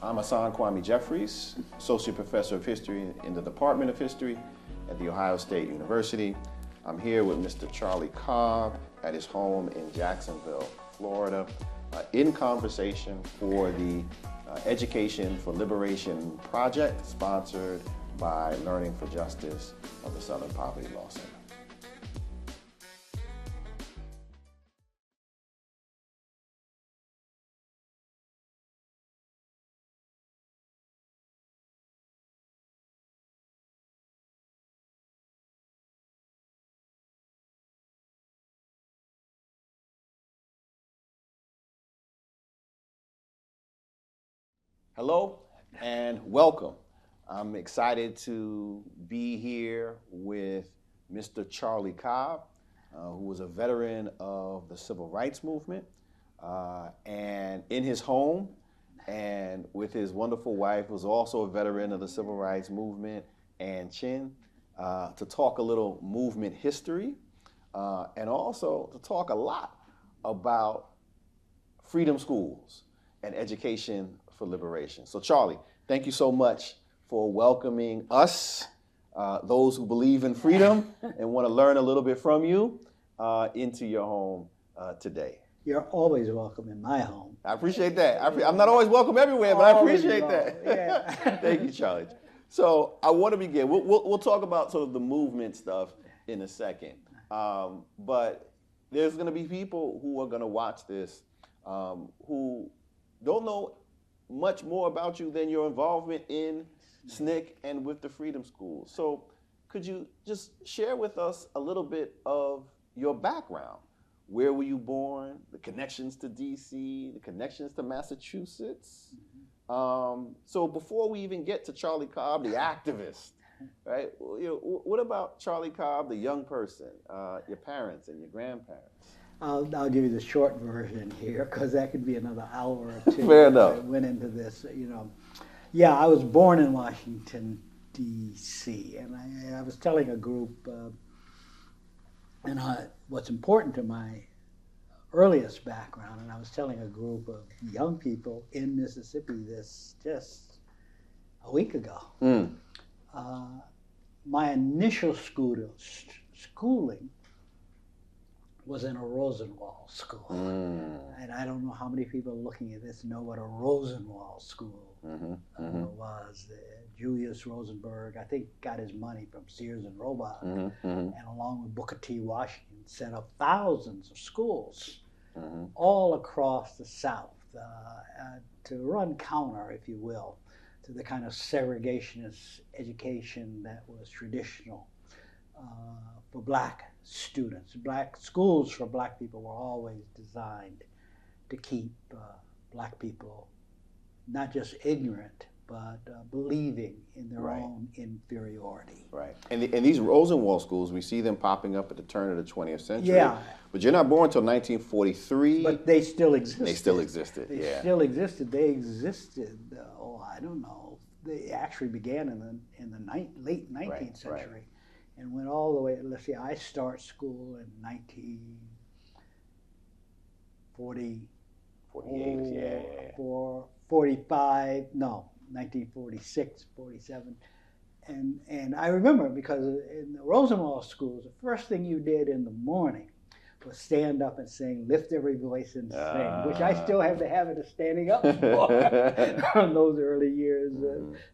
I'm Kwame Jeffries, Associate Professor of History in the Department of History at The Ohio State University. I'm here with Mr. Charlie Cobb at his home in Jacksonville, Florida, in conversation for the Education for Liberation project sponsored by Learning for Justice of the Southern Poverty Law Center. Hello and welcome. I'm excited to be here with Mr. Charlie Cobb, who was a veteran of the Civil Rights Movement, and in his home and with his wonderful wife, was also a veteran of the Civil Rights Movement, and Chin, to talk a little movement history, and also to talk a lot about freedom schools and education for liberation. So Charlie, thank you so much for welcoming us, those who believe in freedom and want to learn a little bit from you, into your home today. You're always welcome in my home. I appreciate that. I'm not always welcome everywhere, but I appreciate that. Yeah. Thank you, Charlie. So I want to begin. We'll talk about sort of the movement stuff in a second. But there's going to be people who are going to watch this who don't know much more about you than your involvement in SNCC and with the Freedom Schools. So could you just share with us a little bit of your background? Where were you born? The connections to DC, the connections to Massachusetts. So before we even get to Charlie Cobb, the activist, right? What about Charlie Cobb, the young person, your parents and your grandparents? I'll give you the short version here because that could be another hour or two. Fair enough. I went into this, Yeah, I was born in Washington, D.C., and I was telling a group, what's important to my earliest background, and I was telling a group of young people in Mississippi this just a week ago. My initial schooling was in a Rosenwald school. And I don't know how many people looking at this know what a Rosenwald school was. Julius Rosenberg, I think, got his money from Sears and Roebuck, and along with Booker T. Washington, set up thousands of schools all across the South to run counter, if you will, to the kind of segregationist education that was traditional for black students. Black schools for black people were always designed to keep black people not just ignorant, but believing in their own inferiority. Right. And these Rosenwald schools, we see them popping up at the turn of the 20th century. Yeah. But you're not born until 1943. But they still existed. They still existed, They still existed. They existed, I don't know. They actually began in the late 19th century. Right. And went all the way, let's see, I start school in 1940. 1946, 47. And I remember because in the Rosenwald schools, the first thing you did in the morning was stand up and sing, lift every voice and sing, which I still have the habit of standing up for from those early years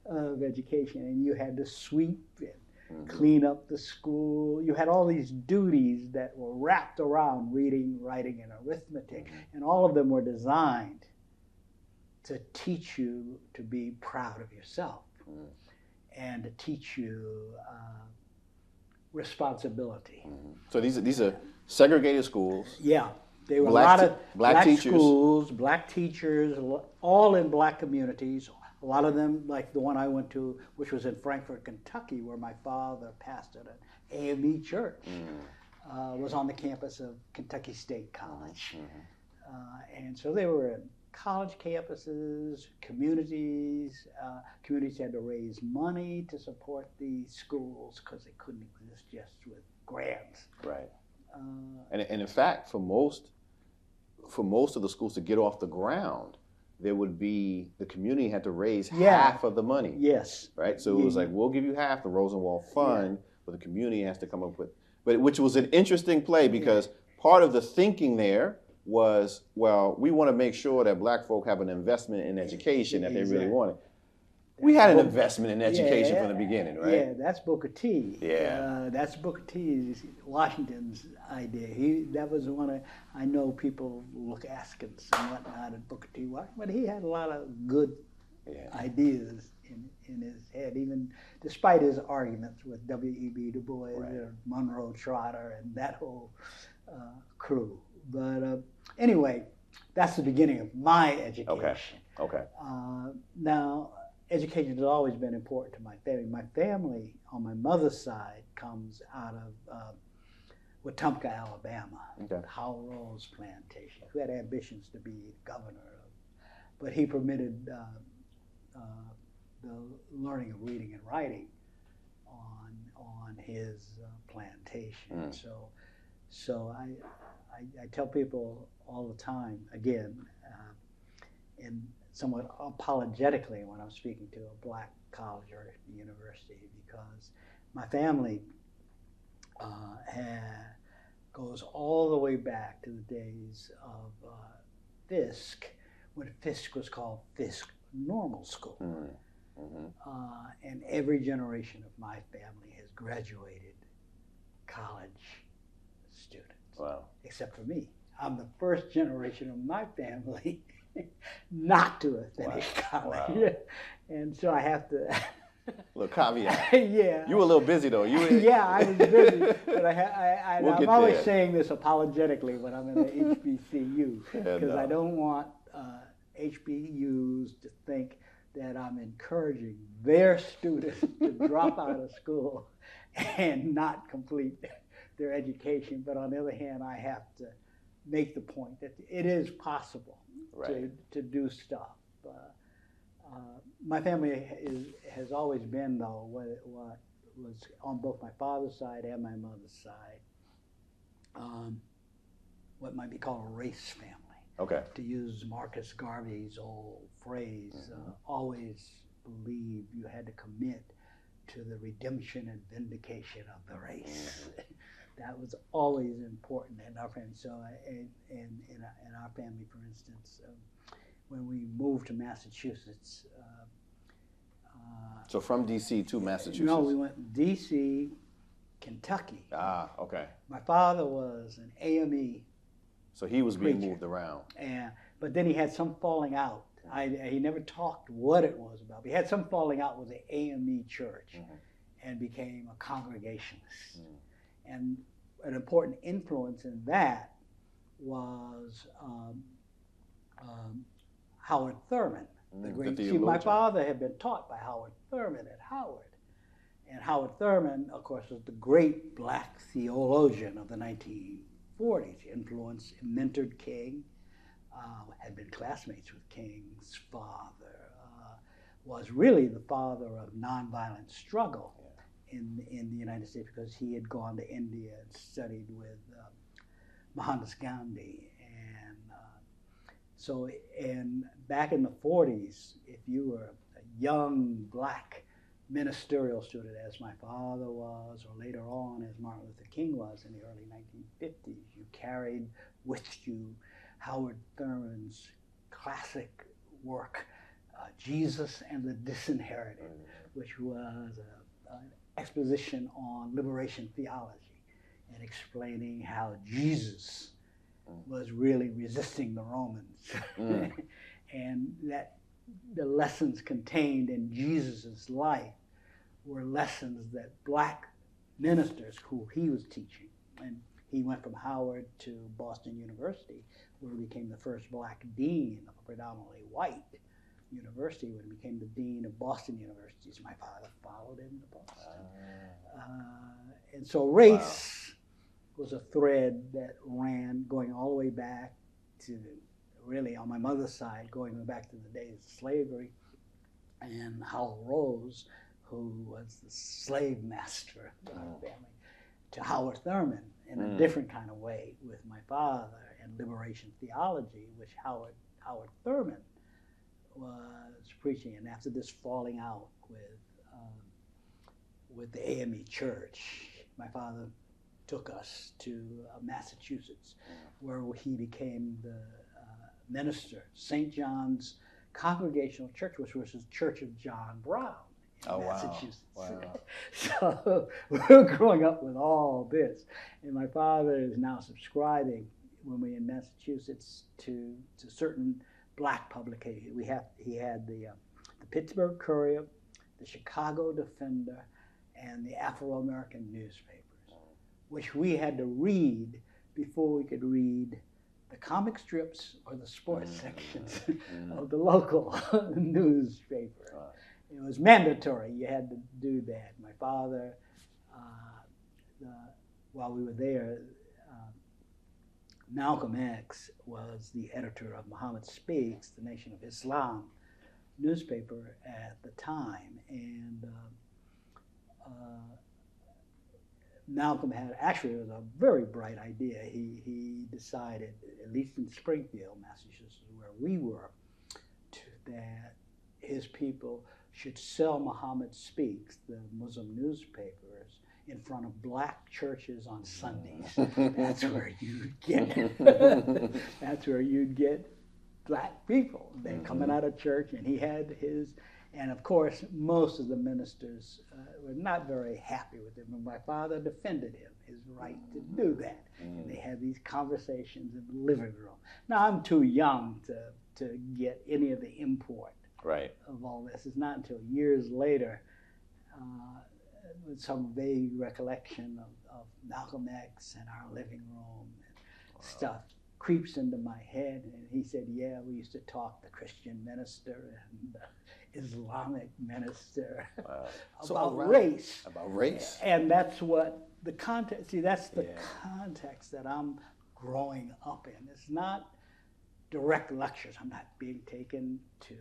of education. And you had to sweep and clean up the school. You had all these duties that were wrapped around reading, writing, and arithmetic. And all of them were designed to teach you to be proud of yourself and to teach you responsibility. So these are segregated schools. Yeah, they were a lot of black teachers. Schools, black teachers, all in black communities. A lot of them, like the one I went to, which was in Frankfort, Kentucky, where my father pastored an AME church, was on the campus of Kentucky State College. And so they were in college campuses, communities. Communities had to raise money to support these schools because they couldn't exist just with grants. Right. And in fact, for most of the schools to get off the ground, there would be, the community had to raise Yeah. half of the money. Yes. Right? So it was like, we'll give you half the Rosenwald Fund, but the community has to come up with, but which was an interesting play because part of the thinking there was, well, we want to make sure that black folk have an investment in education that they really wanted. We had an investment in education from the beginning, right? Yeah, that's Booker T. Yeah. That's Booker T. Washington's idea. That was one of, I know people look askance and whatnot at Booker T. Washington, but he had a lot of good ideas in his head, even despite his arguments with W.E.B. Du Bois or Monroe Trotter and that whole crew. But anyway, that's the beginning of my education. Okay. Now, education has always been important to my family. My family on my mother's side comes out of Wetumpka, Alabama, Howell Rose Plantation, who had ambitions to be governor, but he permitted the learning of reading and writing on his plantation. So I tell people all the time, again, in somewhat apologetically when I'm speaking to a black college or university, because my family goes all the way back to the days of Fisk, when Fisk was called Fisk Normal School. And every generation of my family has graduated college students. Wow. Except for me. I'm the first generation of my family not to have finished college. Wow. And so I have to... Little caveat. Yeah. You were a little busy though. Yeah, I was busy, but I'm always there. saying this apologetically when I'm in the HBCU, because I don't want HBCUs to think that I'm encouraging their students to drop out of school and not complete their education. But on the other hand, I have to make the point that it is possible to do stuff. My family has always been, though, what was on both my father's side and my mother's side, what might be called a race family. Okay. To use Marcus Garvey's old phrase, always believe you had to commit to the redemption and vindication of the race. That was always important in our family. So, in our family, for instance, when we moved to Massachusetts. So from D.C. to Massachusetts? No, we went D.C., Kentucky. Ah, okay. My father was an AME. So he was being moved around. But then he had some falling out. He never talked what it was about. But he had some falling out with the AME church and became a Congregationalist. And an important influence in that was Howard Thurman, the great. See, my father had been taught by Howard Thurman at Howard. And Howard Thurman, of course, was the great black theologian of the 1940s. He influenced, mentored King, had been classmates with King's father, was really the father of nonviolent struggle in the United States, because he had gone to India and studied with Mohandas Gandhi. And back in the 40s, if you were a young black ministerial student, as my father was, or later on as Martin Luther King was in the early 1950s, you carried with you Howard Thurman's classic work, Jesus and the Disinherited, which was an exposition on liberation theology and explaining how Jesus was really resisting the Romans. And that the lessons contained in Jesus' life were lessons that black ministers who he was teaching, and he went from Howard to Boston University, where he became the first black dean of a predominantly white university, when he became the dean of Boston Universities. My father followed him to Boston. And so race was a thread that ran going all the way back to, really on my mother's side, going back to the days of slavery, and Howell Rose, who was the slave master of our family, to Howard Thurman in a different kind of way with my father, and liberation theology, which Howard Thurman was preaching, and after this falling out with the AME Church, my father took us to Massachusetts, where he became the minister, St. John's Congregational Church, which was the Church of John Brown in Massachusetts. Wow. So we're growing up with all this. And my father is now subscribing, when we're in Massachusetts, to certain black publications. He had the Pittsburgh Courier, the Chicago Defender, and the Afro-American newspapers, which we had to read before we could read the comic strips or the sports sections of the local newspaper. It was mandatory. You had to do that. My father, while we were there, Malcolm X was the editor of Muhammad Speaks, the Nation of Islam newspaper at the time, and Malcolm it was a very bright idea. He decided, at least in Springfield, Massachusetts, where we were, that his people should sell Muhammad Speaks, the Muslim newspapers, in front of black churches on Sundays. That's where you'd get. That's where you'd get black people. They're coming out of church, and he had his. And of course, most of the ministers were not very happy with him, and my father defended him, his right to do that. And they had these conversations in the living room. Now, I'm too young to get any of the import of all this. It's not until years later, with some vague recollection of Malcolm X and our living room and stuff creeps into my head. And he said, yeah, we used to talk, the Christian minister and the Islamic minister, about race. About race. And that's what the context, that's the context that I'm growing up in. It's not direct lectures. I'm not being taken to,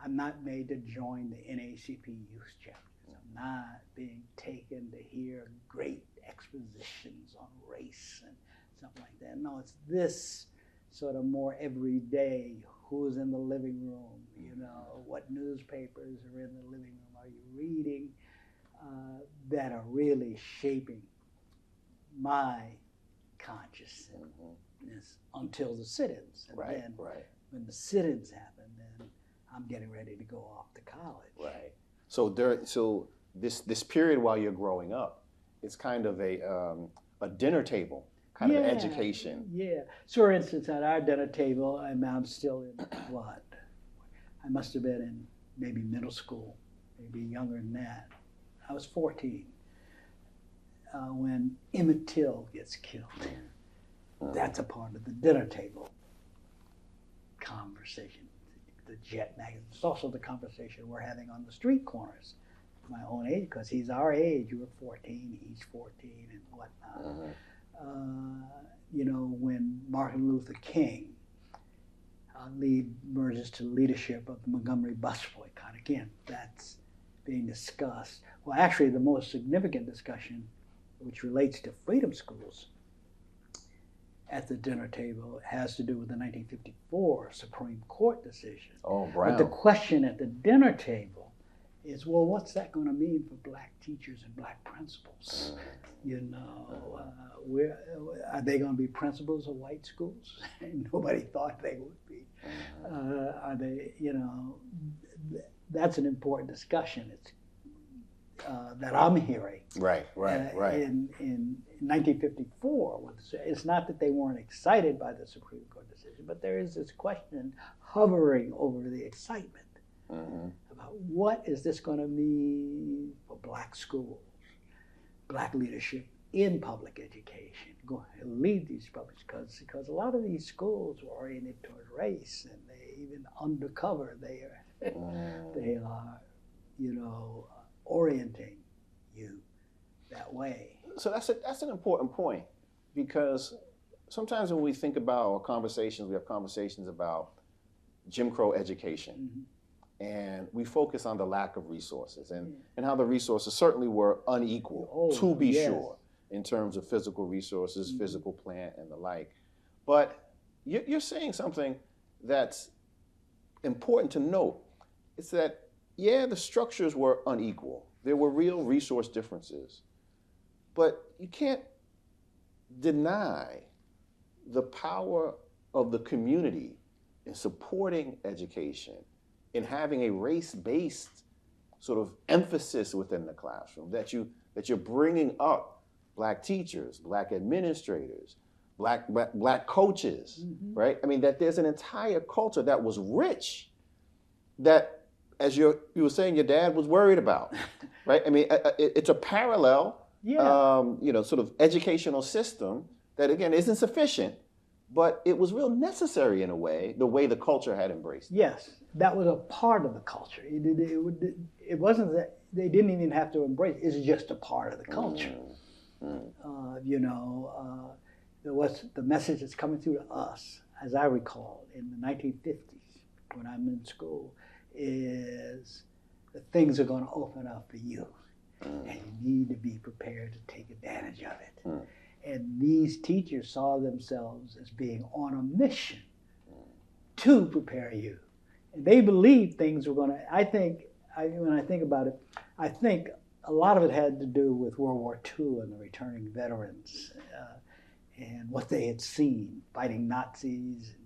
I'm not made to join the NACP youth chapters. I'm not being taken to hear great expositions on race and something like that. No, it's this sort of more everyday, who's in the living room, what newspapers are in the living room are you reading, that are really shaping my consciousness until the sit-ins. And then when the sit-ins happen, then I'm getting ready to go off to college. Right. So this period while you're growing up, it's kind of a dinner table kind of education. Yeah. So for instance, at our dinner table, I'm still in what? I must have been in maybe middle school, maybe younger than that. I was 14 when Emmett Till gets killed. That's a part of the dinner table conversation. The Jet magazine. It's also the conversation we're having on the street corners. My own age, because he's our age. You were 14, he's 14, and whatnot. When Martin Luther King merges to leadership of the Montgomery bus boycott, again, that's being discussed. Well, actually, the most significant discussion, which relates to freedom schools at the dinner table, has to do with the 1954 Supreme Court decision. Oh, Brown. But the question at the dinner table is, well, what's that going to mean for black teachers and black principals? Are they going to be principals of white schools? Nobody thought they would be. Are they, that's an important discussion. It's that I'm hearing. Right. In 1954, it's not that they weren't excited by the Supreme Court decision, but there is this question hovering over the excitement about what is this going to mean for black schools, black leadership in public education, go and lead these public, because a lot of these schools were oriented toward race, and they even undercover they are orienting you that way. So that's an important point, because sometimes when we think about our conversations, we have conversations about Jim Crow education, and we focus on the lack of resources and how the resources certainly were unequal, to be sure, in terms of physical resources, physical plant, and the like. But you're saying something that's important to note is that, yeah, the structures were unequal. There were real resource differences. But you can't deny the power of the community in supporting education, in having a race-based sort of emphasis within the classroom, that you're bringing up Black teachers, Black administrators, black coaches, right? I mean, that there's an entire culture that was rich, that, as you were saying, your dad was worried about, right? I mean, it's a parallel, sort of educational system that, again, isn't sufficient, but it was real necessary in a way, the way the culture had embraced it. Yes, that was a part of the culture. It wasn't that they didn't even have to embrace it. It's just a part of the culture. The message that's coming through to us, as I recall, in the 1950s, when I'm in school, is that things are going to open up for you, and you need to be prepared to take advantage of it. And these teachers saw themselves as being on a mission to prepare you. And they believed things were going to, when I think about it, I think a lot of it had to do with World War II and the returning veterans and what they had seen, fighting Nazis, and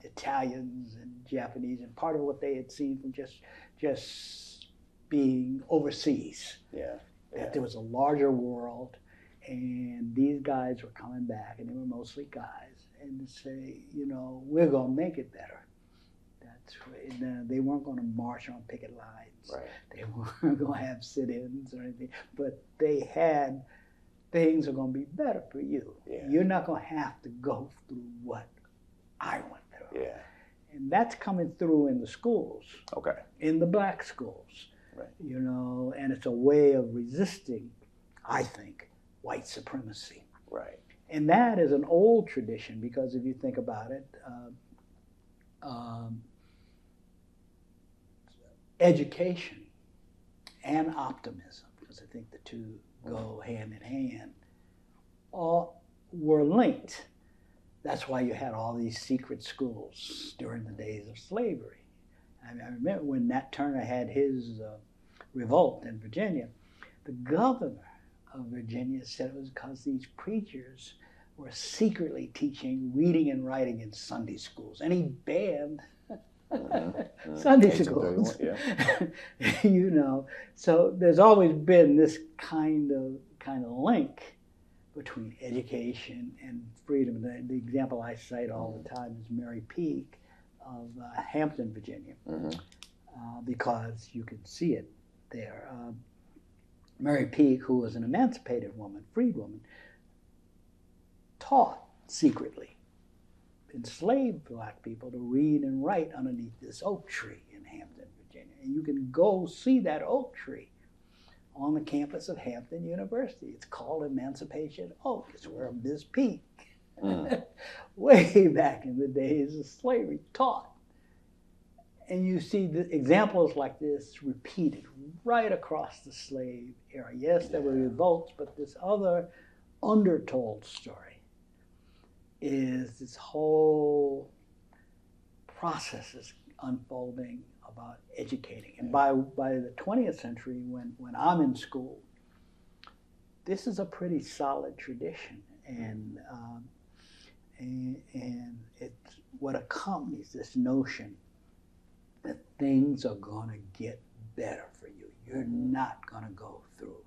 Italians and Japanese, and part of what they had seen from just being overseas. That there was a larger world, and these guys were coming back, and they were mostly guys, and to say, we're going to make it better. They weren't going to march on picket lines. Right. They weren't going to have sit-ins or anything, but they had, things are going to be better for you. You're not going to have to go through what I went through. And that's coming through in the schools. In the Black schools. Right. And it's a way of resisting, I think, white supremacy. Right. And that is an old tradition, because if you think about it, education and optimism, because I think the two go hand in hand, all were linked. That's why you had all these secret schools during the days of slavery. I remember when Nat Turner had his revolt in Virginia, the governor of Virginia said it was because these preachers were secretly teaching reading and writing in Sunday schools, and he banned Sunday schools. So there's always been this kind of link between education and freedom. The example I cite all the time is Mary Peake of Hampton, Virginia, because you can see it there. Mary Peake, who was an emancipated woman, freed woman, taught secretly enslaved Black people to read and write underneath this oak tree in Hampton, Virginia. And you can go see that oak tree on the campus of Hampton University. It's called Emancipation Oak. It's where Miss Peake, way back in the days of slavery, taught. And you see the examples like this repeated right across the slave era. Yes, there were revolts, but this other undertold story is this whole process is unfolding about educating. And by the 20th century, when I'm in school, this is a pretty solid tradition. And it's what accompanies this notion that things are going to get better for you. You're not going to go through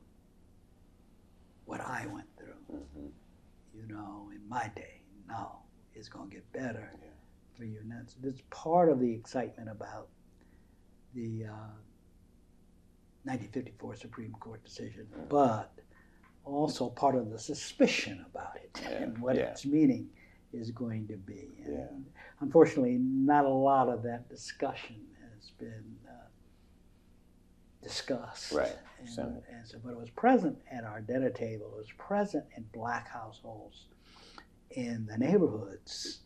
what I went through, in my day. No, it's going to get better for you. And that's part of the excitement about the 1954 Supreme Court decision, but also part of the suspicion about it and what its meaning is going to be. And unfortunately, not a lot of that discussion has been discussed. Right. And so, but it was present at our dinner table. It was present in Black households, in the neighborhoods.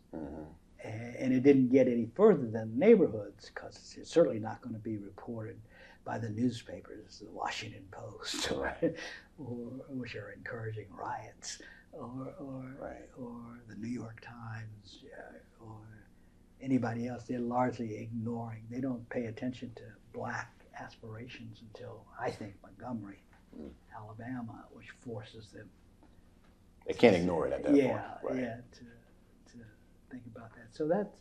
And it didn't get any further than the neighborhoods, because it's certainly not going to be reported by the newspapers, the Washington Post, or which are encouraging riots, or the New York Times, or anybody else. They're largely ignoring. They don't pay attention to black aspirations until, I think, Montgomery, Alabama, which forces them. They can't ignore it at that point. Right. Yeah, to think about that. So that's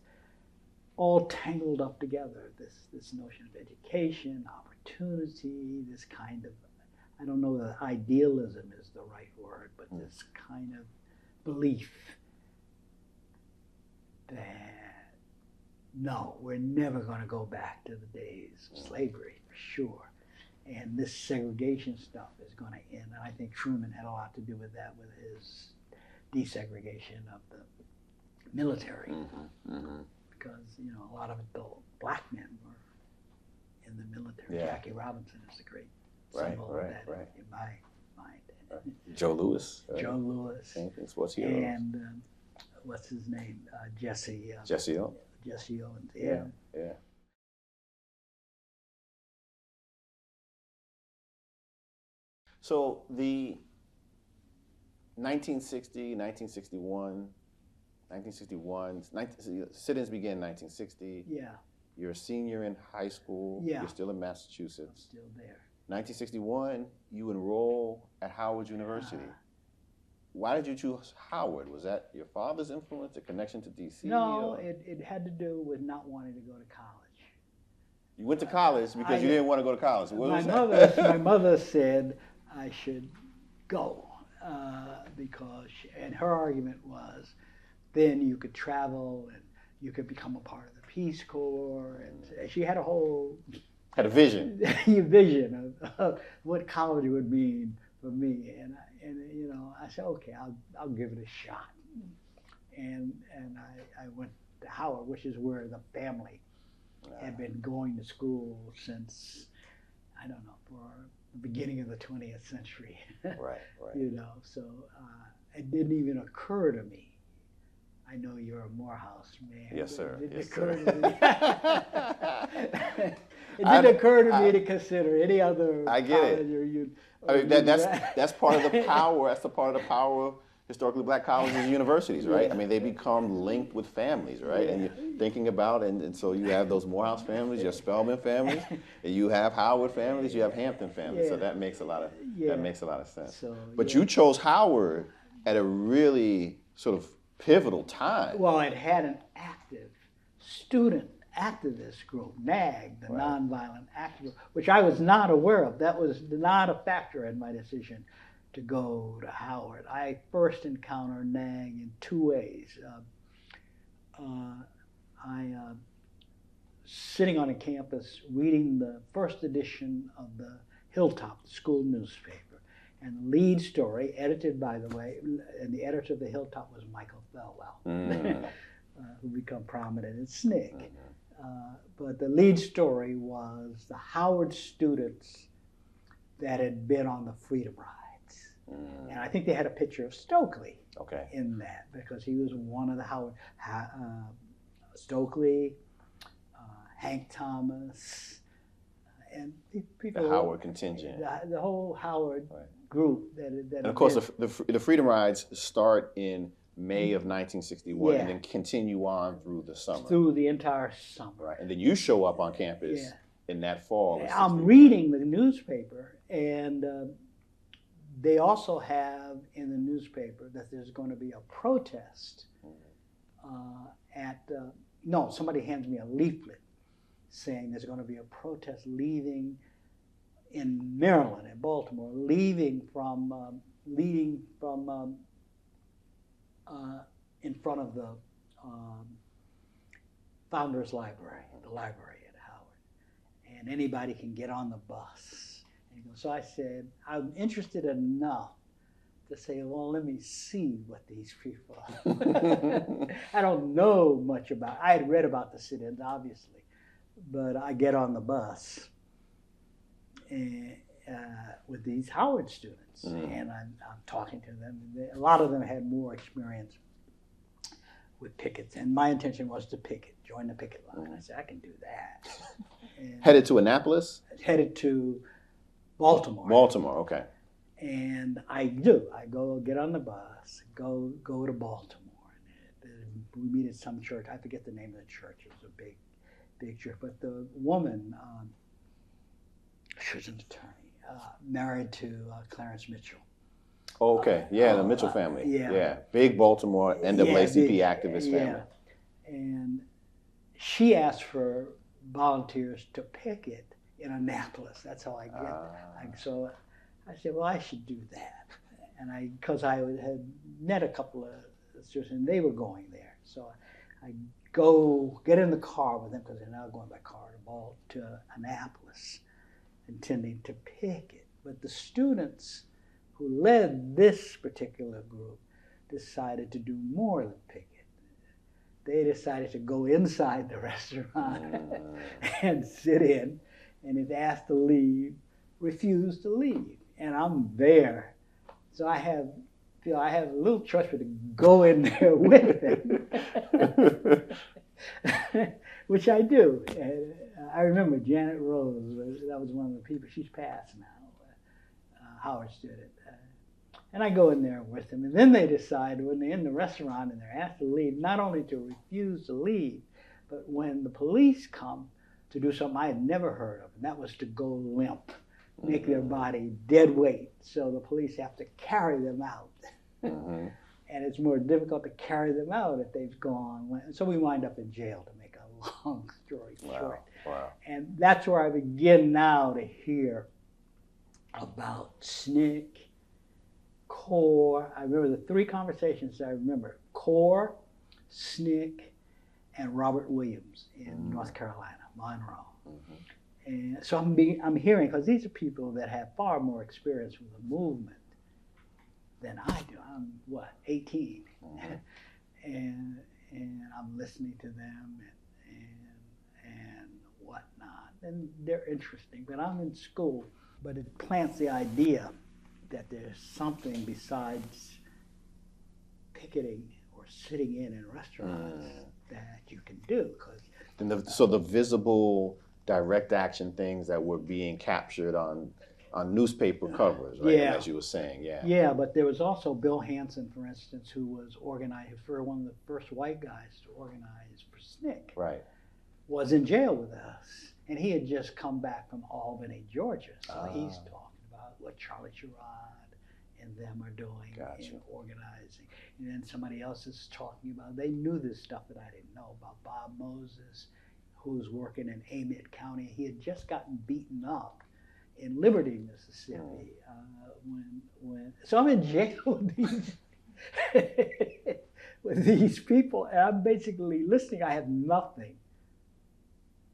all tangled up together, this notion of education, opportunity, this kind of, I don't know that idealism is the right word, but this kind of belief that, no, we're never going to go back to the days of slavery, for sure. And this segregation stuff is going to end. And I think Truman had a lot to do with that, with his desegregation of the military. Because, you know, a lot of the black men were in the military. Yeah. Jackie Robinson is a great symbol of that in my mind. Joe Louis. Right? Joe Louis. Same thing, sports heroes. And what's his name? Jesse. Jesse Owens. Jesse Owens. Yeah. So the 1961, sit-ins began in 1960. Yeah. You're a senior in high school. Yeah. You're still in Massachusetts. I'm still there. 1961, you enroll at Howard University. Why did you choose Howard? Was that your father's influence, a connection to D.C.? No, it had to do with not wanting to go to college. You went to college because you didn't want to go to college. What was that? My mother said I should go because, and her argument was, then you could travel and you could become a part of the Peace Corps, and she had a vision. vision of what college would mean for me, and you know, I said, okay, I'll give it a shot, and I went to Howard, which is where the family had been going to school since, I don't know, for the beginning of the 20th century. Right. You know, so it didn't even occur to me. I know you're a Morehouse man. Yes, sir. It didn't Yes, occur sir. to me. It didn't occur to me to consider any other college. I mean, that's part of the power. That's the part of the power of historically black colleges and universities, right? I mean, they become linked with families, right? And you're thinking about, and so you have those Morehouse families, you have Spelman families, and you have Howard families, you have Hampton families. So that makes a lot of sense. So, but you chose Howard at a really sort of pivotal time. Well, it had an active student activist group, NAG, the Nonviolent Activist, which I was not aware of. That was not a factor in my decision to go to Howard. I first encountered NAG in two ways. Sitting on a campus reading the first edition of the Hilltop, the school newspaper. And the lead story, edited, by the way, and the editor of the Hilltop was Michael Thelwell, who became prominent in SNCC. But the lead story was the Howard students that had been on the Freedom Rides. And I think they had a picture of Stokely in that, because he was one of the Howard, Stokely, Hank Thomas, and people. The Howard contingent. The whole Howard group. And of course, the Freedom Rides start in May of 1961 and then continue on through the summer. Through the entire summer. Right. And then you show up on campus in that fall. I'm reading the newspaper, and they also have in the newspaper that there's going to be a protest somebody hands me a leaflet saying there's going to be a protest leaving in Maryland, in Baltimore, leading from in front of the Founders Library, the library at Howard, and anybody can get on the bus. So I said, I'm interested enough to say, well, let me see what these people are. I don't know much about. I had read about the sit-ins, obviously, but I get on the bus with these Howard students, and I'm talking to them. A lot of them had more experience with pickets, and my intention was to join the picket line. I said, I can do that. And headed to Annapolis? Headed to Baltimore. Baltimore, okay. And I do. I go get on the bus, go to Baltimore. And we meet at some church. I forget the name of the church. It was a big church. But the woman, she was an attorney, married to Clarence Mitchell. Okay, the Mitchell family. Yeah. Big Baltimore NAACP activist family. Yeah, and she asked for volunteers to picket in Annapolis. That's how I get. So I said, well, I should do that, and because I had met a couple of sisters and they were going there, so I go get in the car with them because they're now going by car to Annapolis, intending to picket. But the students who led this particular group decided to do more than picket. They decided to go inside the restaurant and sit in, and if asked to leave, refuse to leave. And I'm there, so I have a little choice to go in there with them, which I do. And I remember Janet Rose. That was one of the people. She's passed now. Howard student. And I go in there with them. And then they decide when they're in the restaurant and they're asked to leave, not only to refuse to leave, but when the police come to do something I had never heard of, and that was to go limp, make their body dead weight. So the police have to carry them out. And it's more difficult to carry them out if they've gone. So we wind up in jail, to make a long story short. Wow. And that's where I begin now to hear about SNCC, CORE. I remember the three conversations I remember: CORE, SNCC, and Robert Williams in North Carolina, Monroe. And so I'm hearing, because these are people that have far more experience with the movement than I do. I'm 18, and I'm listening to them and whatnot, and they're interesting. But I'm in school, but it plants the idea that there's something besides picketing or sitting in restaurants that you can do. So the visible direct action things that were being captured on newspaper covers, right? Yeah. As you were saying, Yeah, but there was also Bill Hanson, for instance, who was organized for one of the first white guys to organize for SNCC. Right. Was in jail with us, and he had just come back from Albany, Georgia. So he's talking about what Charlie Sherrod and them are doing in organizing. And then somebody else is talking about, they knew this stuff that I didn't know about. Bob Moses, who was working in Amite County. He had just gotten beaten up in Liberty, Mississippi. So I'm in jail with these people, and I'm basically listening. I have nothing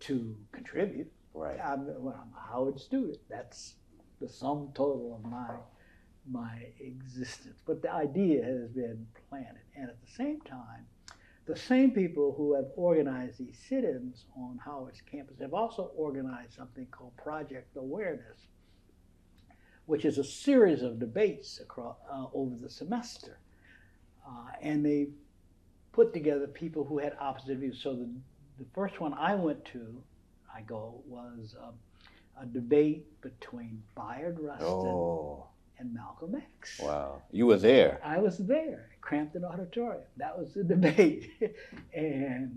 to contribute. Right. I'm a Howard student. That's the sum total of my existence. But the idea has been planted, and at the same time, the same people who have organized these sit-ins on Howard's campus have also organized something called Project Awareness, which is a series of debates across over the semester, and they put together people who had opposite views. So the first one I went to, was a debate between Bayard Rustin and Malcolm X. Wow, you were there. I was there, Crampton Auditorium. That was the debate, and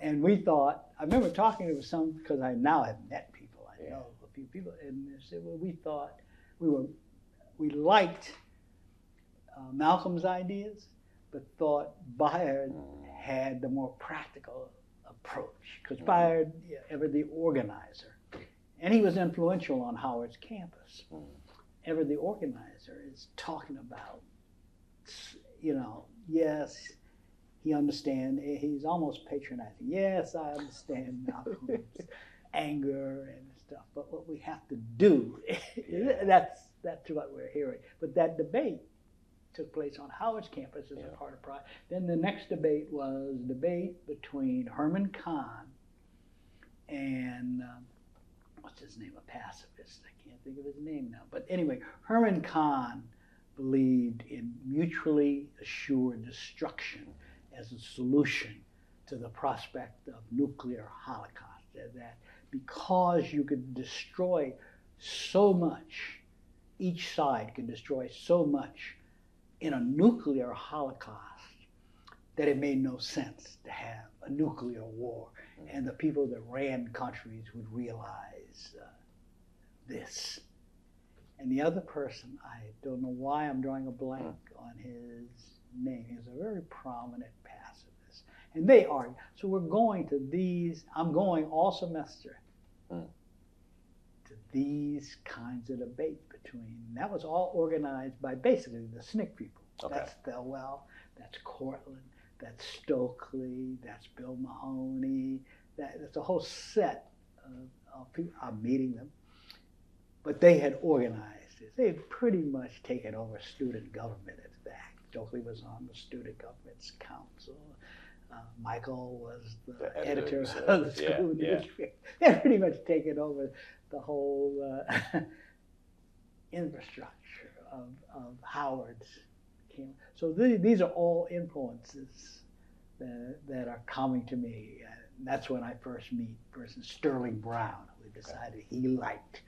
and we thought. I remember talking to some, because I now have met people. I know a few people, and they said, "Well, we thought we liked Malcolm's ideas, but thought Bayard had the more practical approach, because Bayard ever the organizer, and he was influential on Howard's campus. Ever the organizer is talking about, yes, he understands. He's almost patronizing. Yes, I understand Malcolm's anger and stuff, but what we have to do, that's what we're hearing. But that debate took place on Howard's campus as a part of Pride. Then the next debate was a debate between Herman Kahn and what's his name, a pacifist. I can't think of his name now. But anyway, Herman Kahn believed in mutually assured destruction as a solution to the prospect of nuclear holocaust. That because you could destroy so much, each side could destroy so much in a nuclear holocaust, that it made no sense to have a nuclear war, and the people that ran countries would realize this. And the other person, I don't know why I'm drawing a blank on his name. He was a very prominent pacifist. And they argue. So we're going to these, I'm going all semester to these kinds of debate between, that was all organized by basically the SNCC people. Okay. That's Thelwell, that's Cortland, that's Stokely, that's Bill Mahoney. That's a whole set of people. I'm meeting them. But they had organized it. They had pretty much taken over student government, in fact. Stokely was on the Student Government's Council. Michael was the editor of the school district. They had pretty much taken over the whole infrastructure of Howard's. So these are all influences that are coming to me. That's when I first meet Sterling Brown, who decided he liked,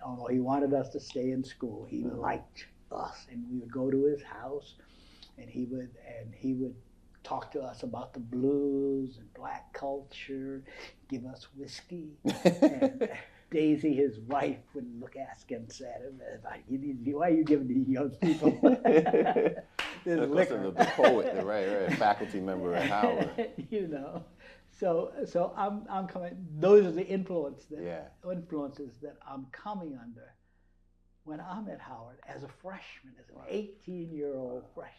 although he wanted us to stay in school, he liked us, and we would go to his house, and he would talk to us about the blues and black culture, give us whiskey, and Daisy, his wife, would look askance at him, why are you giving these young people this liquor? The poet, the right, faculty member at Howard. You know. So I'm coming. Those are the influences that I'm coming under when I'm at Howard as a freshman, as an 18-year-old freshman.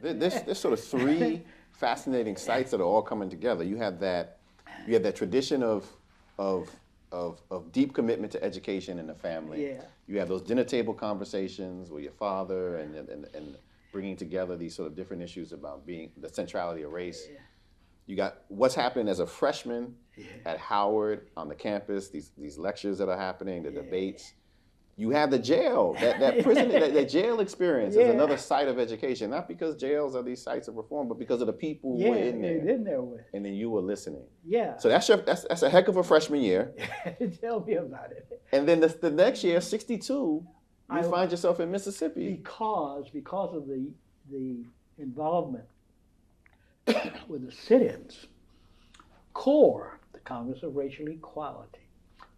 There's sort of three fascinating sites that are all coming together. You have that tradition of deep commitment to education in the family. Yeah. You have those dinner table conversations with your father and bringing together these sort of different issues about being the centrality of race. Yeah. You got what's happening as a freshman at Howard on the campus, these lectures that are happening, the debates. You have the jail, that prison, that jail experience is another site of education, not because jails are these sites of reform, but because of the people who were in there. And then you were listening. Yeah. So that's a heck of a freshman year. Tell me about it. And then the next year, 62, you find yourself in Mississippi. Because of the involvement with the sit-ins, CORE, the Congress of Racial Equality,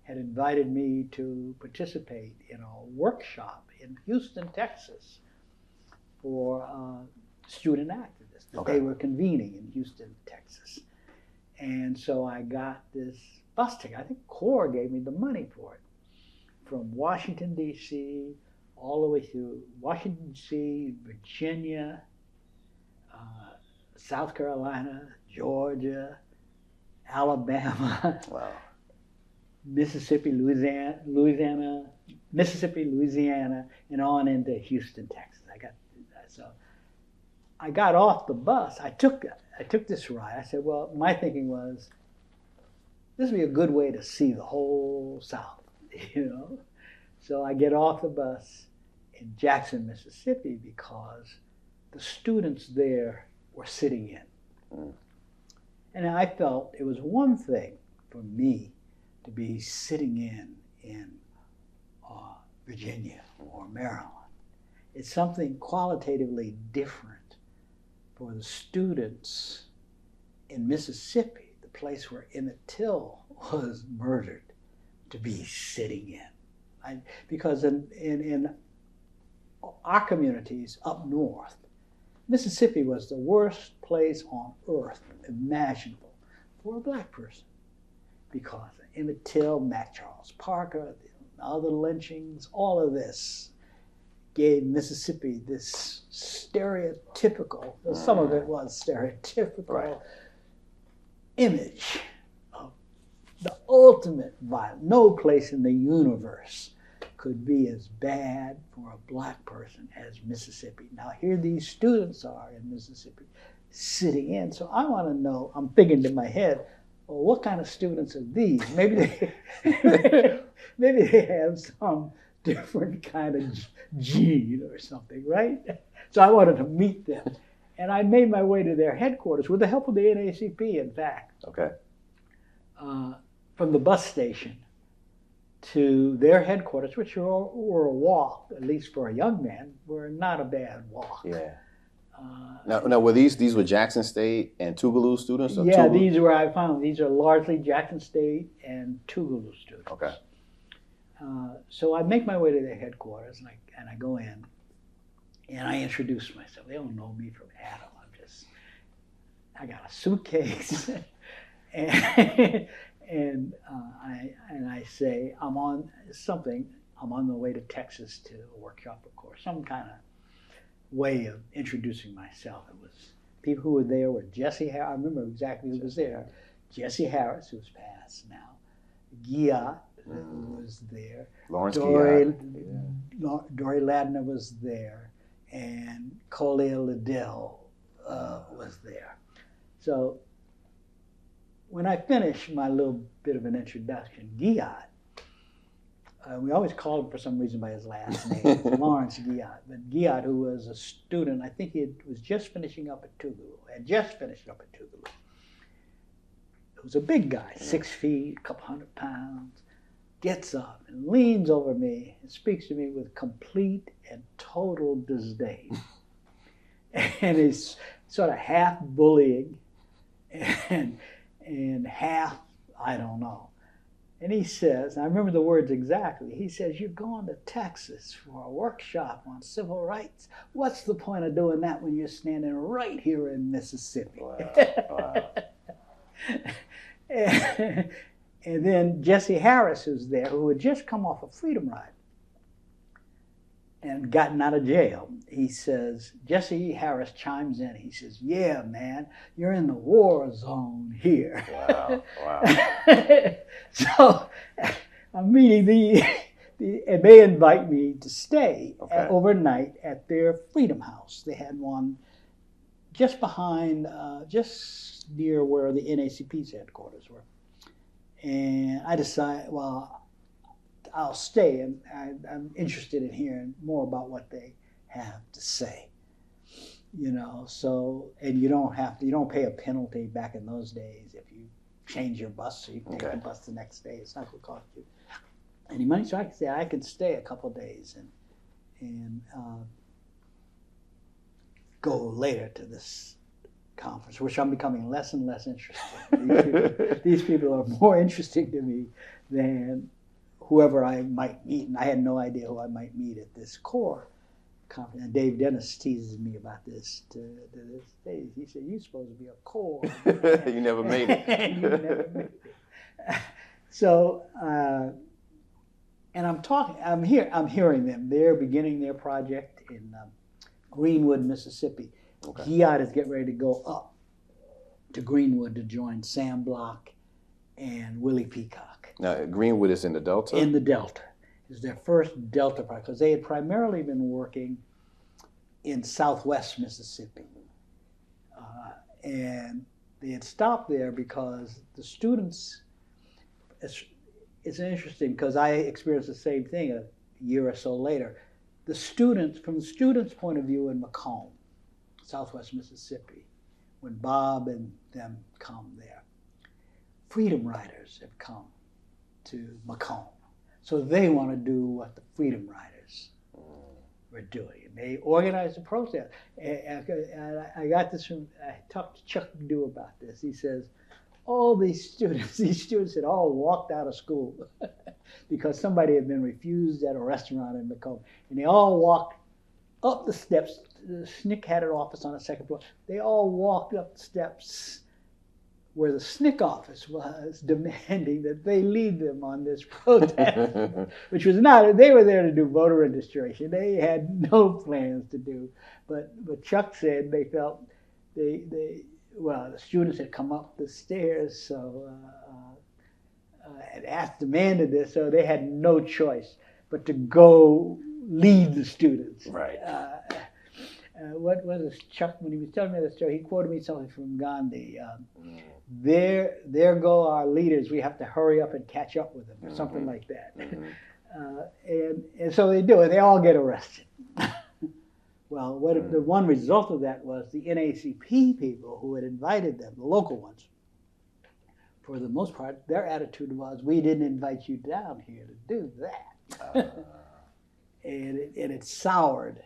had invited me to participate in a workshop in Houston, Texas, for student activists that they were convening in Houston, Texas. And so I got this bus ticket. I think CORE gave me the money for it. From Washington, D.C., all the way through Washington, D.C., Virginia, South Carolina, Georgia, Alabama. Wow. Mississippi, Louisiana, and on into Houston, Texas. I got off the bus. I took this ride. I said, well, my thinking was, this would be a good way to see the whole South, you know. So I get off the bus in Jackson, Mississippi, because the students there were sitting in. And I felt it was one thing for me to be sitting in Virginia or Maryland. It's something qualitatively different for the students in Mississippi, the place where Emmett Till was murdered, to be sitting in. Because in our communities up north, Mississippi was the worst place on earth imaginable for a black person, because Emmett Till, Mac Charles Parker, the other lynchings, all of this gave Mississippi this stereotypical, some of it was stereotypical, image of the ultimate violence. No place in the universe could be as bad for a black person as Mississippi. Now here these students are in Mississippi sitting in, so I want to know, I'm thinking in my head, well, what kind of students are these? Maybe they have some different kind of gene or something, right? So I wanted to meet them. And I made my way to their headquarters with the help of the NAACP, in fact. Okay. From the bus station, to their headquarters, which were a walk, at least for a young man, were not a bad walk. Yeah. Now, were these were Jackson State and Tougaloo students? Or Yeah, Tougaloo? these are largely Jackson State and Tougaloo students. Okay. So I make my way to their headquarters, and I go in, and I introduce myself. They don't know me from Adam. I got a suitcase, and I say I'm on the way to Texas to a workshop, of course, some kind of way of introducing myself. It was people who were there were Jesse Harris. I remember exactly who was there. Jesse Harris, who's passed now. Gia, who was there. Lawrence Dory Ladner was there, and Collier Liddell was there. So when I finished my little bit of an introduction, Giat, we always called him for some reason by his last name, Lawrence Giat. But Giat, who was a student, I think he was just finishing up at Tougaloo, He was a big guy, 6 feet, a couple 100 pounds, gets up and leans over me and speaks to me with complete and total disdain. And he's sort of half bullying and half, I don't know. And he says, I remember the words exactly, he says, you're going to Texas for a workshop on civil rights. What's the point of doing that when you're standing right here in Mississippi? Wow. And then Jesse Harris, who's there, who had just come off a freedom ride and gotten out of jail. He says, Jesse Harris chimes in. He says, yeah, man, you're in the war zone here. Wow. So I'm meeting and they invite me to stay overnight at their Freedom House. They had one just behind, just near where the NACP's headquarters were. And I decided, well, I'll stay, and I'm interested in hearing more about what they have to say. So, and you don't pay a penalty back in those days if you change your bus, so you can take the bus the next day. It's not going to cost you any money. So I could stay a couple of days and go later to this conference, which I'm becoming less and less interested. These people are more interesting to me than whoever I might meet, and I had no idea who I might meet at this core conference. And Dave Dennis teases me about this to this day. He said, "You're supposed to be a core." You never made it. You never made it. So, and I'm hearing them. They're beginning their project in Greenwood, Mississippi. Okay. Giat is getting ready to go up to Greenwood to join Sam Block and Willie Peacock. Now, Greenwood is in the Delta? In the Delta. It's their first Delta project, because they had primarily been working in southwest Mississippi. And they had stopped there because the students, it's interesting, because I experienced the same thing a year or so later. From the students' point of view in Macomb, southwest Mississippi, when Bob and them come there, Freedom Riders have come to Macomb. So they want to do what the Freedom Riders were doing. And they organized a protest. And I got this from, I talked to Chuck Dew about this. He says, all these students had all walked out of school because somebody had been refused at a restaurant in Macomb. And they all walked up the steps. The SNCC had an office on the second floor. They all walked up the steps where the SNCC office was, demanding that they lead them on this protest, which was not, they were there to do voter registration. They had no plans to do. But Chuck said they felt the students had come up the stairs, so had demanded this, so they had no choice but to go lead the students. Right. What was Chuck, when he was telling me the story, he quoted me something from Gandhi. There go our leaders. We have to hurry up and catch up with them, or something like that. And so they do it. They all get arrested. Well, the one result of that was the NACP people who had invited them, the local ones, for the most part, their attitude was, we didn't invite you down here to do that. And it soured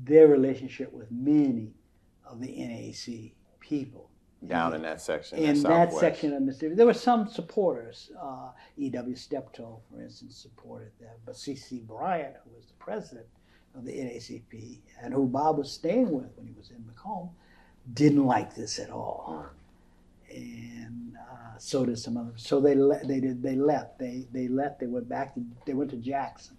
their relationship with many of the NAC people. Down in that section, in that section of Mississippi. There were some supporters. E.W. Steptoe, for instance, supported them. But C.C. Bryant, who was the president of the NACP and who Bob was staying with when he was in Macomb, didn't like this at all. And so did some others. So they left. They left. They went back. They went to Jackson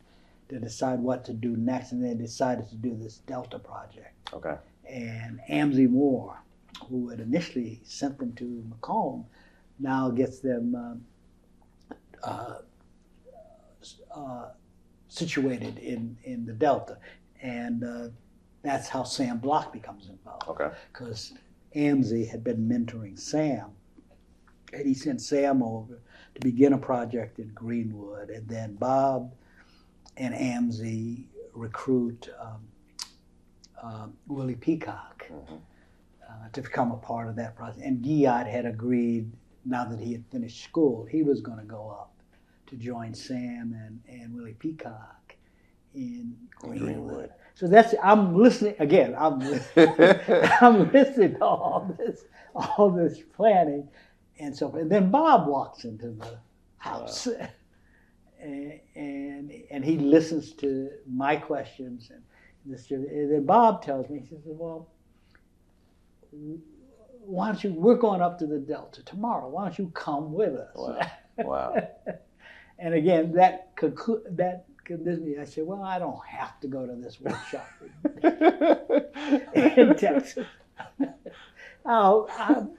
to decide what to do next, and they decided to do this Delta project. Okay. And Amzie Moore, who had initially sent them to Macomb, now gets them situated in the Delta. And that's how Sam Block becomes involved. Okay. Because Amzie had been mentoring Sam, and he sent Sam over to begin a project in Greenwood. And then Bob and Amzie recruit Willie Peacock to become a part of that project. And Guillot had agreed, now that he had finished school, he was going to go up to join Sam and Willie Peacock in Greenwood. So I'm listening again. I'm listening to all this planning, and so. And then Bob walks into the house, and he listens to my questions, and then Bob tells me, he says, "Well, why don't you? We're going up to the Delta tomorrow. Why don't you come with us?" Wow. And again, that convinced me. I said, "Well, I don't have to go to this workshop in Texas. I'll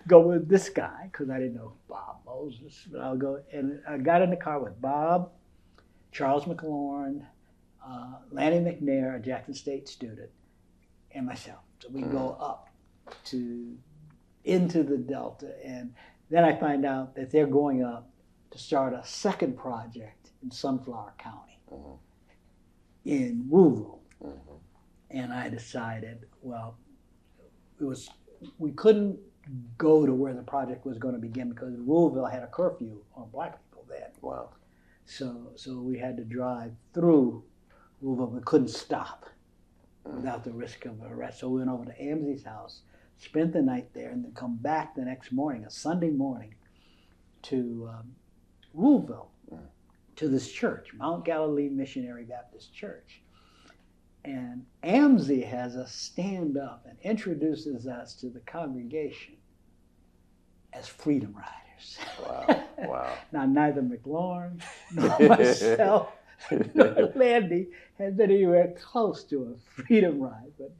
go with this guy," because I didn't know Bob Moses. But I'll go, and I got in the car with Bob, Charles McLaurin, Lanny McNair, a Jackson State student, and myself. So we go up into the Delta, and then I find out that they're going up to start a second project in Sunflower County, in Rouville. And I decided, well, we couldn't go to where the project was going to begin because Rouville had a curfew on black people then. Wow. So we had to drive through Rouville. We couldn't stop without the risk of arrest. So we went over to Amzie's house, spent the night there, and then come back the next morning, a Sunday morning, to Rouville, to this church, Mount Galilee Missionary Baptist Church. And Amzie has us stand up and introduces us to the congregation as Freedom Riders. Wow. Now, neither McLaurin nor myself nor Landy had been anywhere close to a Freedom Ride, but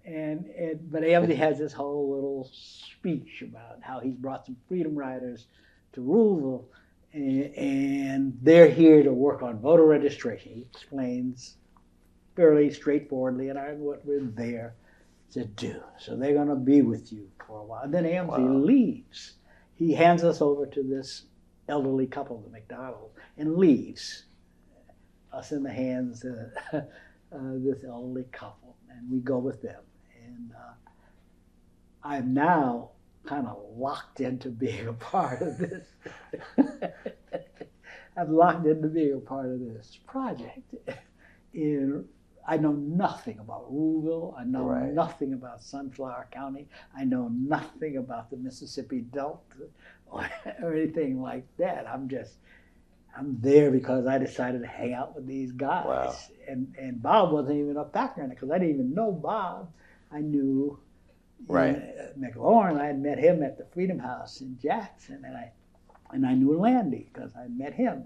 Amzie has this whole little speech about how he's brought some Freedom Riders to Rouville, and they're here to work on voter registration. He explains fairly straightforwardly, and what we're there to do. So they're going to be with you for a while. And then Amzie leaves. He hands us over to this elderly couple, the McDonald, and leaves us in the hands of this elderly couple, and we go with them. And I'm now kind of locked into being a part of this. I'm locked into being a part of this project. I know nothing about Rouville. I know nothing about Sunflower County. I know nothing about the Mississippi Delta or anything like that. I'm there because I decided to hang out with these guys. Wow. And Bob wasn't even a factor in it because I didn't even know Bob. I knew McLaurin. I had met him at the Freedom House in Jackson, and I knew Landy because I met him.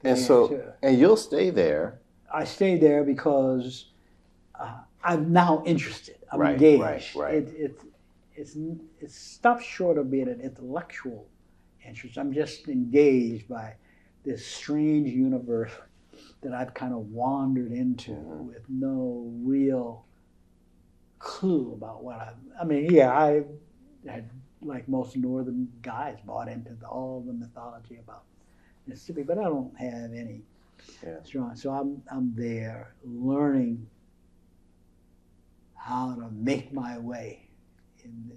And you'll stay there. I stayed there because I'm now interested. I'm engaged. Right. It's stopped short of being an intellectual interest. I'm just engaged by this strange universe that I've kind of wandered into with no real clue about what I had, like most northern guys, bought into all the mythology about Mississippi, but I don't have any strong. So I'm there learning how to make my way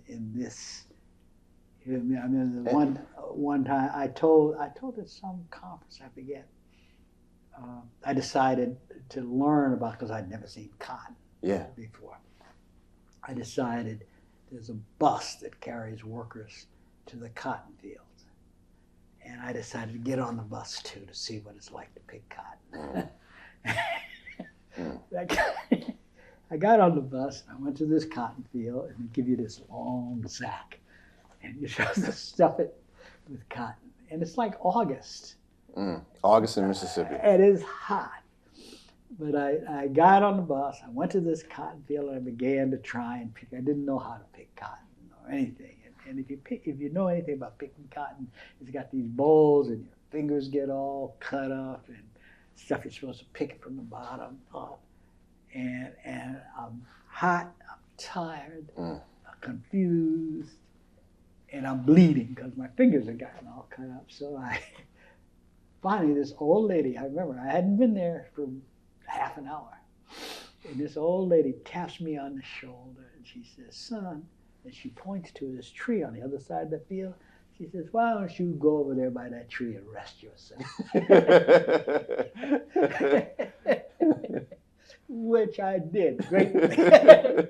in this I mean, one time I told at some conference, I forget. I decided to learn about, because I'd never seen cotton before. I decided there's a bus that carries workers to the cotton fields, and I decided to get on the bus too to see what it's like to pick cotton. I got on the bus, and I went to this cotton field, and they give you this long sack, and you're supposed to stuff it with cotton. And it's like August. August in Mississippi. It is hot. But I got on the bus, I went to this cotton field, and I began to try and pick. I didn't know how to pick cotton or anything. And if you know anything about picking cotton, it's got these bowls, and your fingers get all cut up, and stuff you're supposed to pick it from the bottom up. And I'm hot, I'm tired, I'm confused, and I'm bleeding because my fingers have gotten all cut up. So finally, this old lady, I remember I hadn't been there for half an hour, and this old lady taps me on the shoulder, and she says, "Son," and she points to this tree on the other side of the field. She says, "Why don't you go over there by that tree and rest yourself?" Which I did greatly.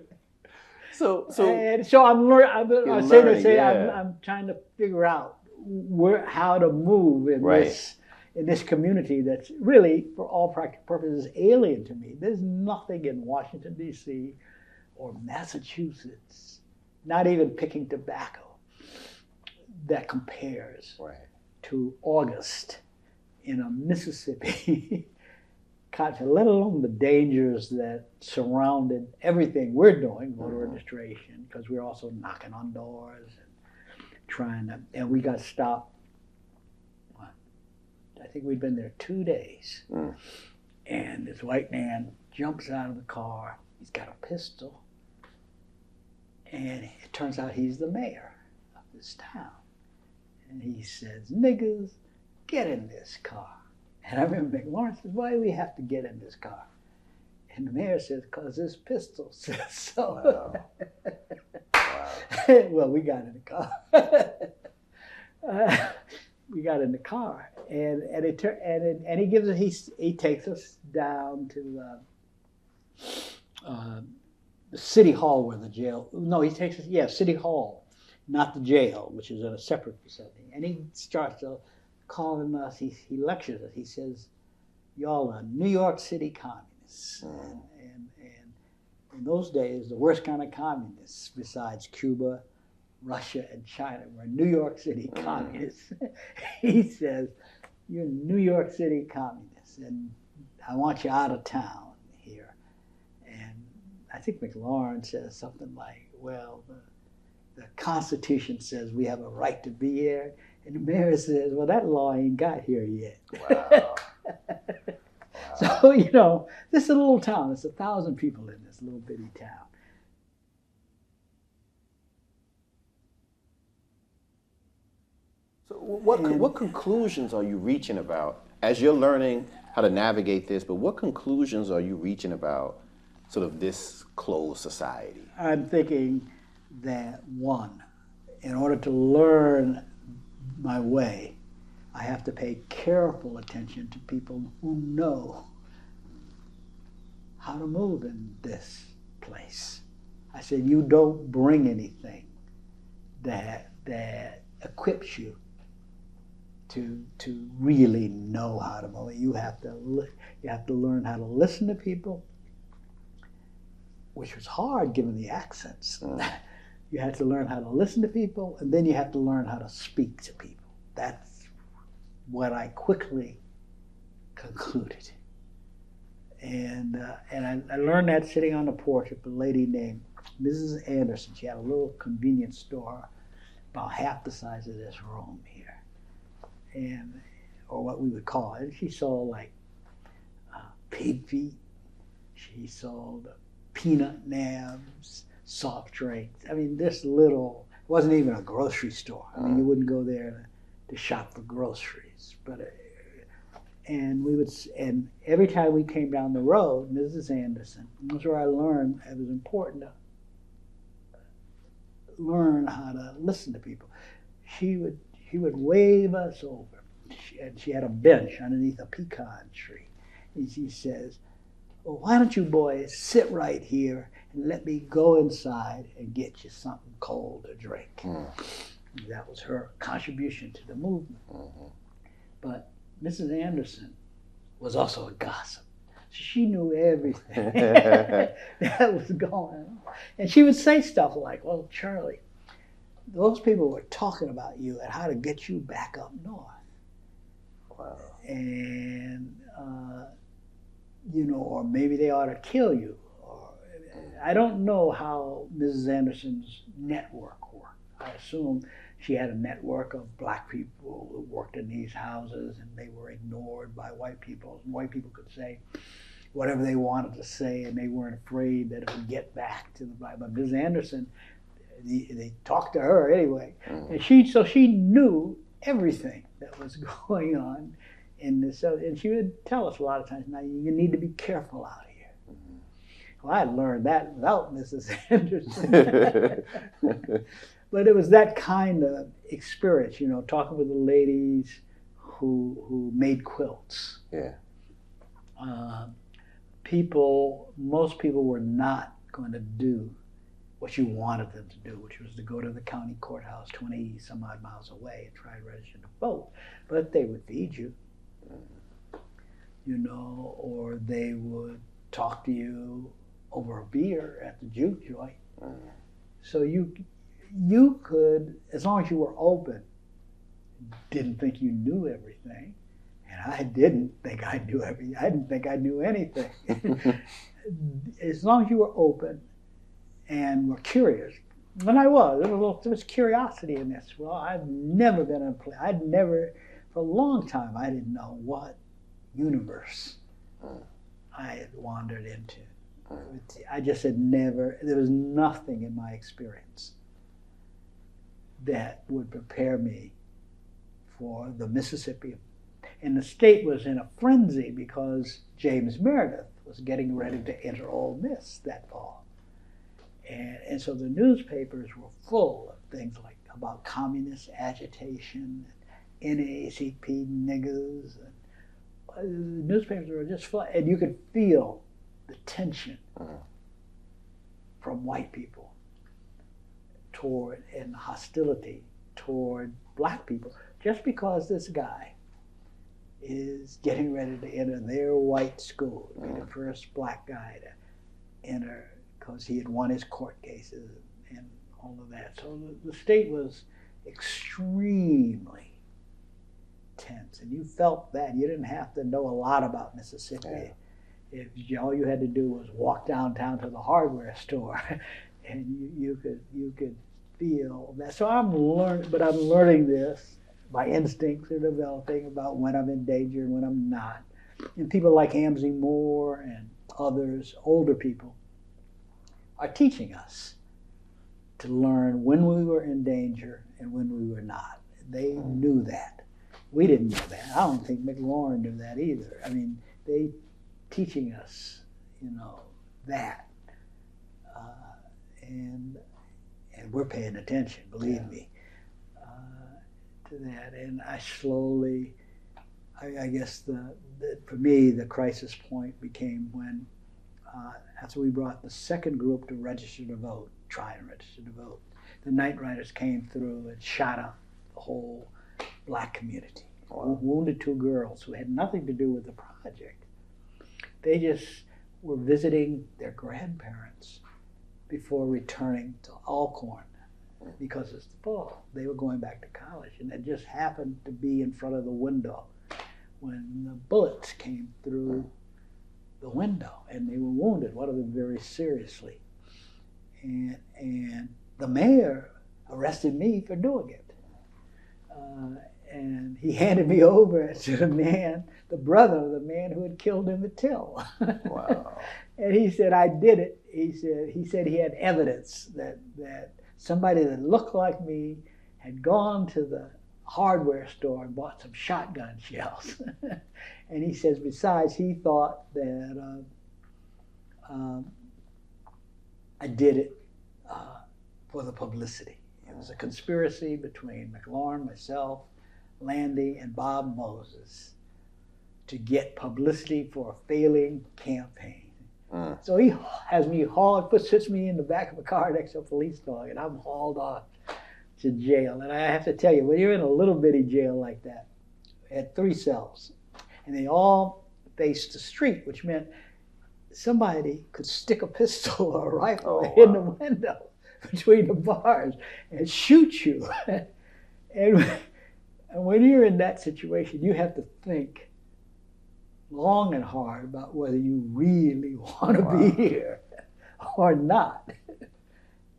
So I'm learning. I'm trying to figure out how to move in this community that's really, for all practical purposes, alien to me. There's nothing in Washington, D.C. or Massachusetts, not even picking tobacco, that compares to August in a Mississippi cotton, let alone the dangers that surrounded everything we're doing, voter registration, because we're also knocking on doors and and we got stopped. I think we'd been there 2 days, and this white man jumps out of the car. He's got a pistol, and it turns out he's the mayor of this town. And he says, "Niggas, get in this car." And I remember Lawrence says, "Why do we have to get in this car?" And the mayor says, "Because this pistol says so." Wow. Well, we got in the car. We got in the car, and he gives us. He takes us down to the city hall where the jail. No, he takes us. City hall, not the jail, which is in a separate facility. And he starts calling us. He lectures us. He says, "Y'all are New York City communists." And in those days, the worst kind of communists, besides Cuba, Russia, and China, were New York City communists. He says, "You're New York City communists, and I want you out of town here." And I think McLaurin says something like, "Well, the Constitution says we have a right to be here." And the mayor says, "Well, that law ain't got here yet." Wow. So, this is a little town. There's 1,000 people in this little bitty town. So what conclusions are you reaching about as you're learning how to navigate this, but what conclusions are you reaching about sort of this closed society? I'm thinking that, one, in order to learn my way, I have to pay careful attention to people who know how to move in this place. I said, you don't bring anything that equips you to really know how to move. You have to learn how to listen to people, which was hard given the accents. You have to learn how to listen to people, and then you have to learn how to speak to people. That's what I quickly concluded. And I learned that sitting on the porch of a lady named Mrs. Anderson. She had a little convenience store about half the size of this room here, or what we would call it. She sold like pig feet. She sold peanut nabs, soft drinks. I mean, this little, it wasn't even a grocery store. I mean, you wouldn't go there to shop for groceries. And every time we came down the road, Mrs. Anderson, that's where I learned it was important to learn how to listen to people. he would wave us over. And she had a bench underneath a pecan tree. And she says, well, why don't you boys sit right here and let me go inside and get you something cold to drink. That was her contribution to the movement. But Mrs. Anderson was also a gossip. She knew everything that was going on. And she would say stuff like, well, Charlie, those people were talking about you and how to get you back up north. Wow. And, or maybe they ought to kill you. Or, I don't know how Mrs. Anderson's network worked. I assume she had a network of black people who worked in these houses and they were ignored by white people. And white people could say whatever they wanted to say and they weren't afraid that it would get back to the black. But Mrs. Anderson, they talked to her anyway. And she knew everything that was going on in this. And she would tell us a lot of times, now you need to be careful out here. Well, I learned that without Mrs. Anderson. But it was that kind of experience, talking with the ladies who made quilts. Yeah. Most people were not going to do what you wanted them to do, which was to go to the county courthouse 20 some odd miles away and try to register to vote. But they would feed you, or they would talk to you over a beer at the juke joint. So you could, as long as you were open, didn't think you knew everything, and I didn't think I knew everything. I didn't think I knew anything. As long as you were open and were curious, and I was, there was curiosity in this. Well, I've never been in a place, for a long time, I didn't know what universe I had wandered into. I just had never, there was nothing in my experience that would prepare me for the Mississippi. And the state was in a frenzy because James Meredith was getting ready to enter Ole Miss that fall. And so the newspapers were full of things like about communist agitation, NAACP niggas. And the newspapers were just full, and you could feel the tension from white people toward, and hostility toward black people, just because this guy is getting ready to enter their white school, to be the first black guy to enter, because he had won his court cases and all of that. So the state was extremely tense, and you felt that. You didn't have to know a lot about Mississippi. If all you had to do was walk downtown to the hardware store, and you could feel that. So I'm learning this. My instincts are developing about when I'm in danger and when I'm not. And people like Amzie Moore and others, older people, are teaching us to learn when we were in danger and when we were not. They knew that. We didn't know that. I don't think McLaurin knew that either. I mean, they teaching us, that. And we're paying attention, believe me, to that. And I slowly, I guess for me, the crisis point became when, after we brought the second group to register to vote, try and register to vote, the Night Riders came through and shot up the whole black community. Wow. Wounded 2 girls who had nothing to do with the project. They just were visiting their grandparents before returning to Alcorn because it's the fall. They were going back to college, and it just happened to be in front of the window when the bullets came through the window, and they were wounded, one of them very seriously. And the mayor arrested me for doing it. And he handed me over to the brother of the man who had killed Emmett Till. Wow. And he said, I did it. He said he had evidence that somebody that looked like me had gone to the hardware store and bought some shotgun shells. And he says, besides, he thought that I did it for the publicity. It was a conspiracy between McLaurin, myself, Landy, and Bob Moses to get publicity for a failing campaign. So he has me hauled, sits me in the back of a car next to a police dog, and I'm hauled off to jail. And I have to tell you, when you're in a little bitty jail like that, I had 3 cells, and they all faced the street, which meant somebody could stick a pistol or a rifle in the window between the bars and shoot you. And when you're in that situation, you have to think long and hard about whether you really want to be here or not.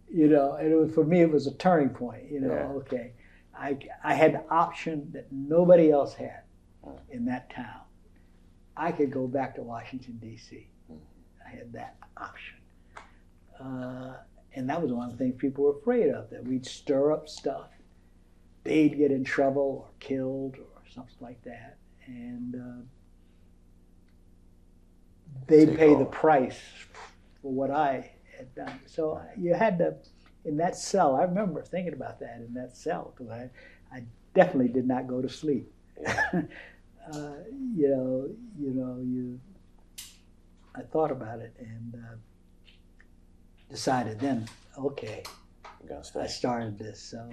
You know, and it was, for me, it was a turning point. You know, okay, I had the option that nobody else had in that town. I could go back to Washington, D.C. I had that option. And that was one of the things people were afraid of, that we'd stir up stuff, they'd get in trouble or killed or something like that. And they'd pay the price for what I had done. So you had to, in that cell, I remember thinking about that in that cell, because I definitely did not go to sleep. I thought about it and decided then, okay, I started this, so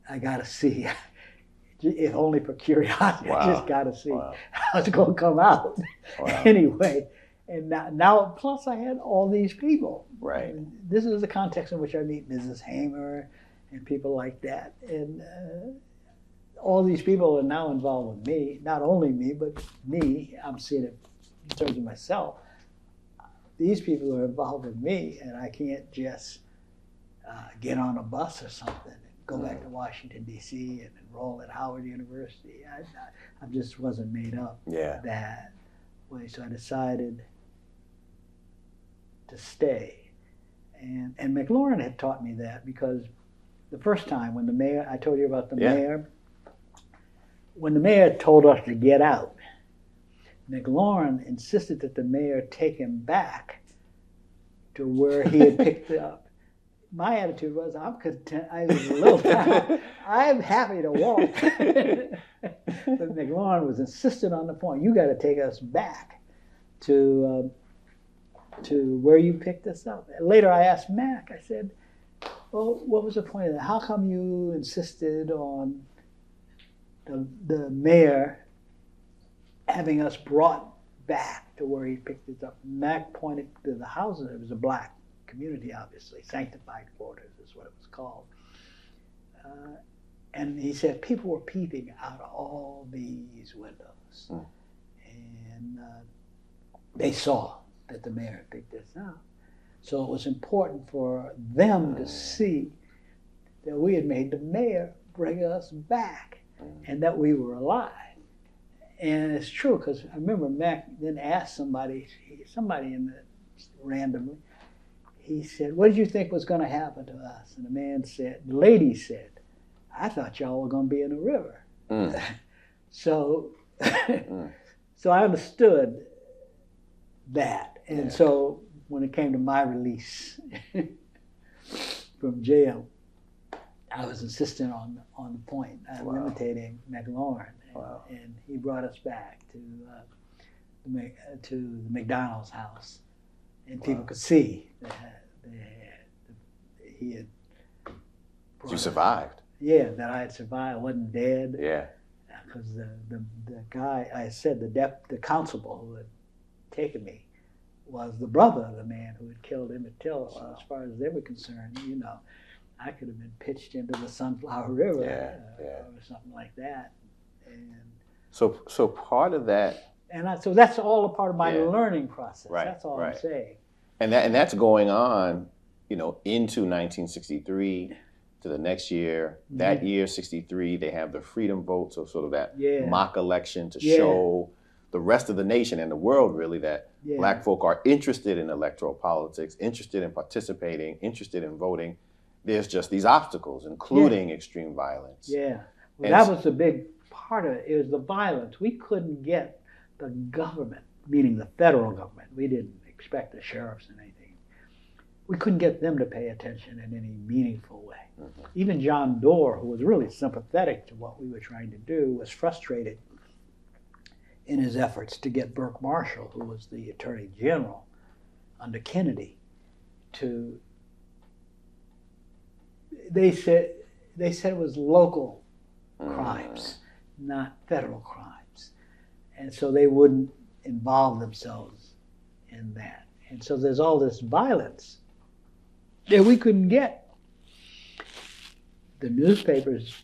I got to see, if only for curiosity, I just got to see how it's going to come out anyway. And now, plus I had all these people. Right. And this is the context in which I meet Mrs. Hamer and people like that. And all these people are now involved with me, not only me, but me. I'm seeing it in terms of myself. These people are involved with me, and I can't just get on a bus or something and go back to Washington, D.C. and enroll at Howard University. I just wasn't made up that way. So I decided to stay. And McLaurin had taught me that, because the first time when the mayor, I told you about the mayor, when the mayor told us to get out, McLaurin insisted that the mayor take him back to where he had picked it up. My attitude was, I'm content. I was a little town. I'm happy to walk. But McLaurin was insistent on the point. You got to take us back to where you picked us up. And later, I asked Mac. I said, "Well, what was the point of that? How come you insisted on the mayor having us brought back to where he picked us up?" Mac pointed to the houses. It was a black community, obviously. Sanctified quarters is what it was called. And he said people were peeping out of all these windows. And they saw that the mayor had picked us up. So it was important for them to see that we had made the mayor bring us back and that we were alive. And it's true, because I remember Mac then asked somebody in the randomly, he said, "What did you think was going to happen to us?" And the lady said, "I thought y'all were going to be in the river." So, so I understood that. And so when it came to my release from jail, I was insistent on the point. I was imitating McLaurin. And he brought us back to the McDonald's house, and people could see that he had. You survived. Yeah, that I had survived. I wasn't dead. Yeah. Because the guy, I said, the constable who had taken me was the brother of the man who had killed Emmett Till. So as far as they were concerned, you know, I could have been pitched into the Sunflower River or something like that. And so part of that, so that's all a part of my learning process. Right, that's all I'm saying. And that's going on, into 1963 to the next year. That year, 63, they have the freedom vote, so sort of that mock election to show the rest of the nation and the world really that black folk are interested in electoral politics, interested in participating, interested in voting. There's just these obstacles, including extreme violence. Yeah, well, that was the big part of it. It was the violence. We couldn't get the government, meaning the federal government. We didn't expect the sheriffs and anything. we couldn't get them to pay attention in any meaningful way. Even John Doerr, who was really sympathetic to what we were trying to do, was frustrated in his efforts to get Burke Marshall, who was the Attorney General under Kennedy, to. They said it was local crimes, not federal crimes, and so they wouldn't involve themselves in that. And so there's all this violence that we couldn't get. The newspapers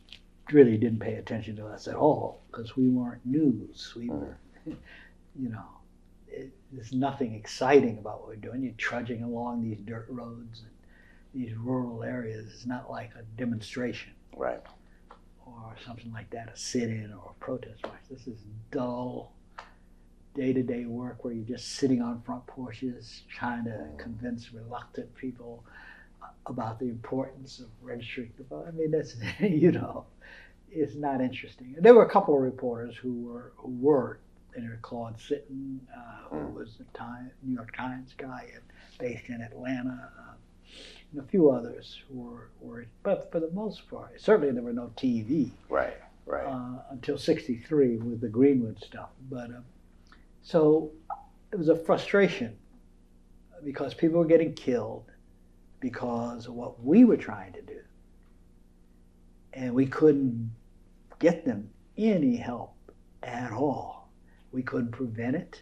really didn't pay attention to us at all because we weren't news. We were, there's nothing exciting about what we're doing. You're trudging along these dirt roads and these rural areas. It's not like a demonstration. Right. Or something like that, a sit-in or a protest march. This is dull, day-to-day work where you're just sitting on front porches trying to convince reluctant people about the importance of registering to vote. I mean, that's, it's not interesting. There were a couple of reporters who were Claude Sitton, who was the New York Times guy based in Atlanta, and a few others who were, but for the most part, certainly there were no TV. Right. Until '63 with the Greenwood stuff. But so it was a frustration because people were getting killed because of what we were trying to do. And we couldn't get them any help at all. We couldn't prevent it,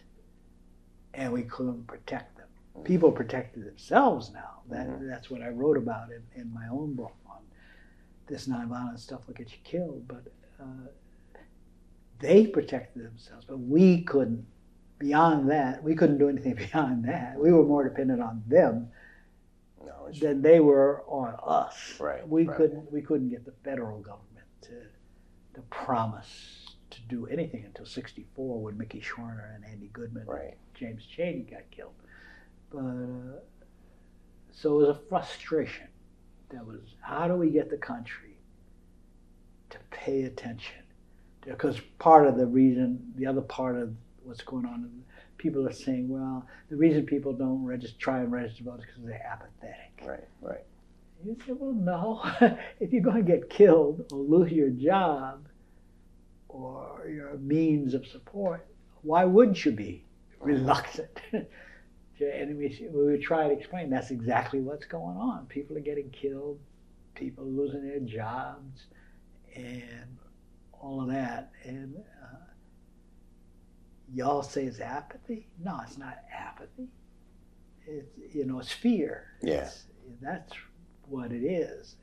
and we couldn't protect them. People protected themselves now. That's what I wrote about in my own book on this nonviolent stuff will get you killed. But they protected themselves, but we couldn't. Beyond that, we couldn't do anything beyond that. We were more dependent on them than they were on us. Right. We couldn't get the federal government to promise to do anything until '64 when Mickey Schwerner and Andy Goodman and James Chaney got killed. But so it was a frustration. That was, how do we get the country to pay attention? Because part of the reason, the other part of what's going on, people are saying, well, the reason people don't try and register vote is because they're apathetic. Right. You say, well, no. If you're going to get killed or lose your job or your means of support, why wouldn't you be reluctant? And we would try to explain that's exactly what's going on. People are getting killed, people are losing their jobs, and all of that. And y'all say it's apathy? No, it's not apathy. It's fear. Yeah. That's what it is.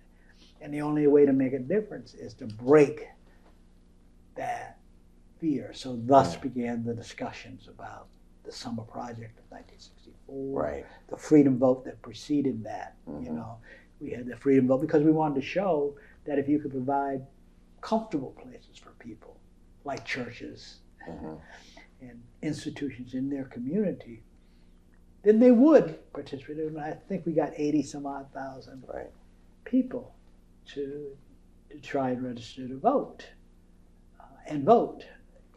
And the only way to make a difference is to break that fear. So thus began the discussions about the Summer Project of 1964, the freedom vote that preceded that. We had the freedom vote because we wanted to show that if you could provide comfortable places for people, like churches and institutions in their community, then they would participate. And I think we got 80-some-odd thousand people to try and register to vote and vote.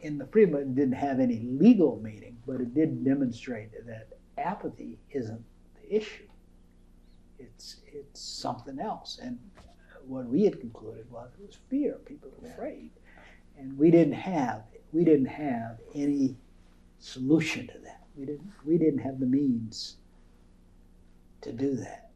In the freedom, it didn't have any legal meaning, but it did demonstrate that apathy isn't the issue. It's something else. And what we had concluded was it was fear. People were afraid, and we didn't have any solution to that. We didn't have the means to do that.